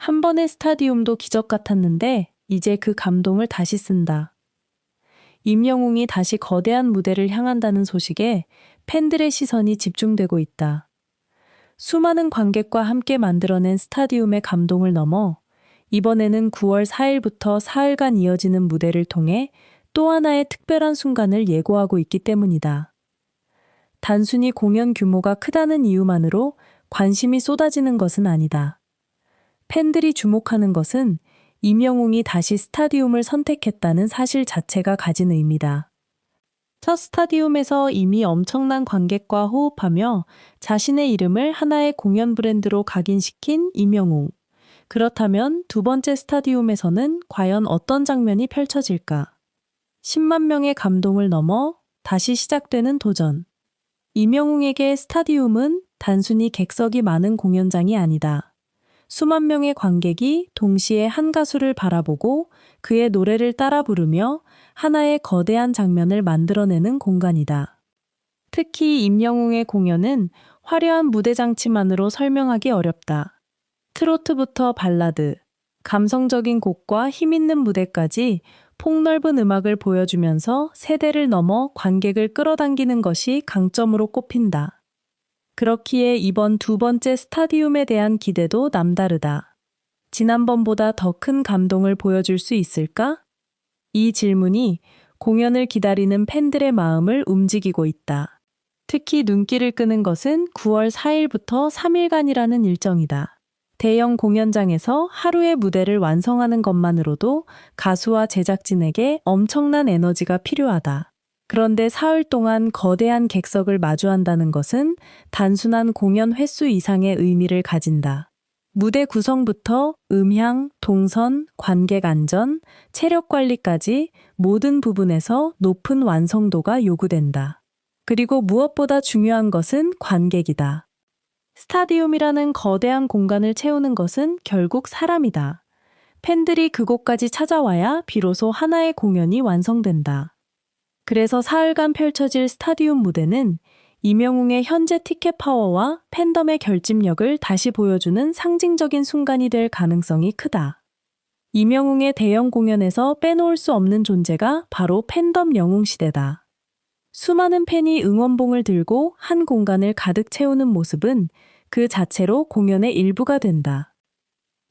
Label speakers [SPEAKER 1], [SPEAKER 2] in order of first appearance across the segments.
[SPEAKER 1] 한 번의 스타디움도 기적 같았는데 이제 그 감동을 다시 쓴다. 임영웅이 다시 거대한 무대를 향한다는 소식에 팬들의 시선이 집중되고 있다. 수많은 관객과 함께 만들어낸 스타디움의 감동을 넘어 이번에는 9월 4일부터 사흘간 이어지는 무대를 통해 또 하나의 특별한 순간을 예고하고 있기 때문이다. 단순히 공연 규모가 크다는 이유만으로 관심이 쏟아지는 것은 아니다. 팬들이 주목하는 것은 임영웅이 다시 스타디움을 선택했다는 사실 자체가 가진 의미다. 첫 스타디움에서 이미 엄청난 관객과 호흡하며 자신의 이름을 하나의 공연 브랜드로 각인시킨 임영웅. 그렇다면 두 번째 스타디움에서는 과연 어떤 장면이 펼쳐질까? 10만 명의 감동을 넘어 다시 시작되는 도전. 임영웅에게 스타디움은 단순히 객석이 많은 공연장이 아니다. 수만 명의 관객이 동시에 한 가수를 바라보고 그의 노래를 따라 부르며 하나의 거대한 장면을 만들어내는 공간이다. 특히 임영웅의 공연은 화려한 무대 장치만으로 설명하기 어렵다. 트로트부터 발라드, 감성적인 곡과 힘있는 무대까지 폭넓은 음악을 보여주면서 세대를 넘어 관객을 끌어당기는 것이 강점으로 꼽힌다. 그렇기에 이번 두 번째 스타디움에 대한 기대도 남다르다. 지난번보다 더 큰 감동을 보여줄 수 있을까? 이 질문이 공연을 기다리는 팬들의 마음을 움직이고 있다. 특히 눈길을 끄는 것은 9월 4일부터 3일간이라는 일정이다. 대형 공연장에서 하루의 무대를 완성하는 것만으로도 가수와 제작진에게 엄청난 에너지가 필요하다. 그런데 사흘 동안 거대한 객석을 마주한다는 것은 단순한 공연 횟수 이상의 의미를 가진다. 무대 구성부터 음향, 동선, 관객 안전, 체력 관리까지 모든 부분에서 높은 완성도가 요구된다. 그리고 무엇보다 중요한 것은 관객이다. 스타디움이라는 거대한 공간을 채우는 것은 결국 사람이다. 팬들이 그곳까지 찾아와야 비로소 하나의 공연이 완성된다. 그래서 사흘간 펼쳐질 스타디움 무대는 임영웅의 현재 티켓 파워와 팬덤의 결집력을 다시 보여주는 상징적인 순간이 될 가능성이 크다. 임영웅의 대형 공연에서 빼놓을 수 없는 존재가 바로 팬덤 영웅시대다. 수많은 팬이 응원봉을 들고 한 공간을 가득 채우는 모습은 그 자체로 공연의 일부가 된다.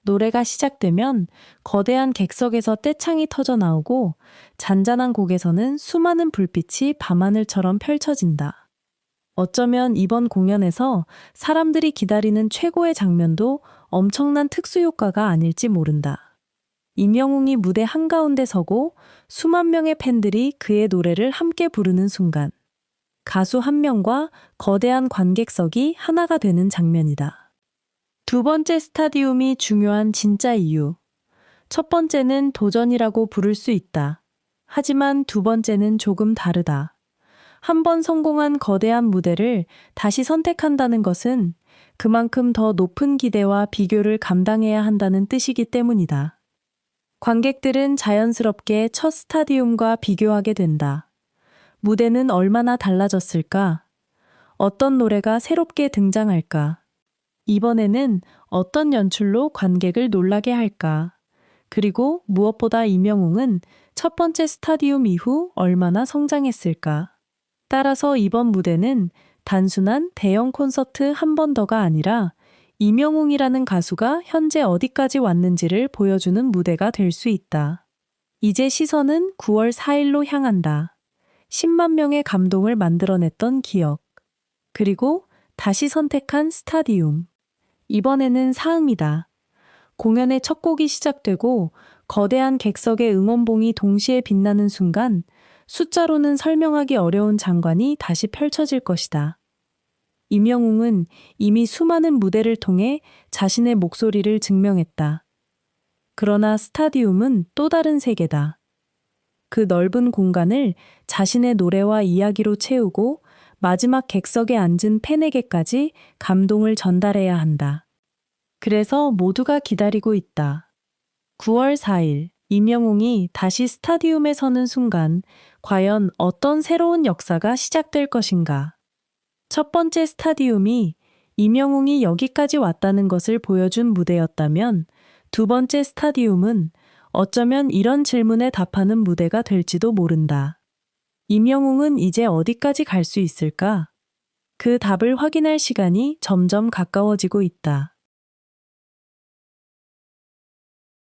[SPEAKER 1] 노래가 시작되면 거대한 객석에서 떼창이 터져 나오고 잔잔한 곡에서는 수많은 불빛이 밤하늘처럼 펼쳐진다. 어쩌면 이번 공연에서 사람들이 기다리는 최고의 장면도 엄청난 특수효과가 아닐지 모른다. 임영웅이 무대 한가운데 서고 수만 명의 팬들이 그의 노래를 함께 부르는 순간, 가수 한 명과 거대한 관객석이 하나가 되는 장면이다. 두 번째 스타디움이 중요한 진짜 이유. 첫 번째는 도전이라고 부를 수 있다. 하지만 두 번째는 조금 다르다. 한 번 성공한 거대한 무대를 다시 선택한다는 것은 그만큼 더 높은 기대와 비교를 감당해야 한다는 뜻이기 때문이다. 관객들은 자연스럽게 첫 스타디움과 비교하게 된다. 무대는 얼마나 달라졌을까? 어떤 노래가 새롭게 등장할까? 이번에는 어떤 연출로 관객을 놀라게 할까? 그리고 무엇보다 임영웅은 첫 번째 스타디움 이후 얼마나 성장했을까? 따라서 이번 무대는 단순한 대형 콘서트 한 번 더가 아니라 임영웅이라는 가수가 현재 어디까지 왔는지를 보여주는 무대가 될 수 있다. 이제 시선은 9월 4일로 향한다. 10만 명의 감동을 만들어냈던 기억. 그리고 다시 선택한 스타디움. 이번에는 사음이다. 공연의 첫 곡이 시작되고 거대한 객석의 응원봉이 동시에 빛나는 순간 숫자로는 설명하기 어려운 장관이 다시 펼쳐질 것이다. 임영웅은 이미 수많은 무대를 통해 자신의 목소리를 증명했다. 그러나 스타디움은 또 다른 세계다. 그 넓은 공간을 자신의 노래와 이야기로 채우고 마지막 객석에 앉은 팬에게까지 감동을 전달해야 한다. 그래서 모두가 기다리고 있다. 9월 4일, 임영웅이 다시 스타디움에 서는 순간 과연 어떤 새로운 역사가 시작될 것인가? 첫 번째 스타디움이 임영웅이 여기까지 왔다는 것을 보여준 무대였다면 두 번째 스타디움은 어쩌면 이런 질문에 답하는 무대가 될지도 모른다. 임영웅은 이제 어디까지 갈 수 있을까? 그 답을 확인할 시간이 점점 가까워지고 있다.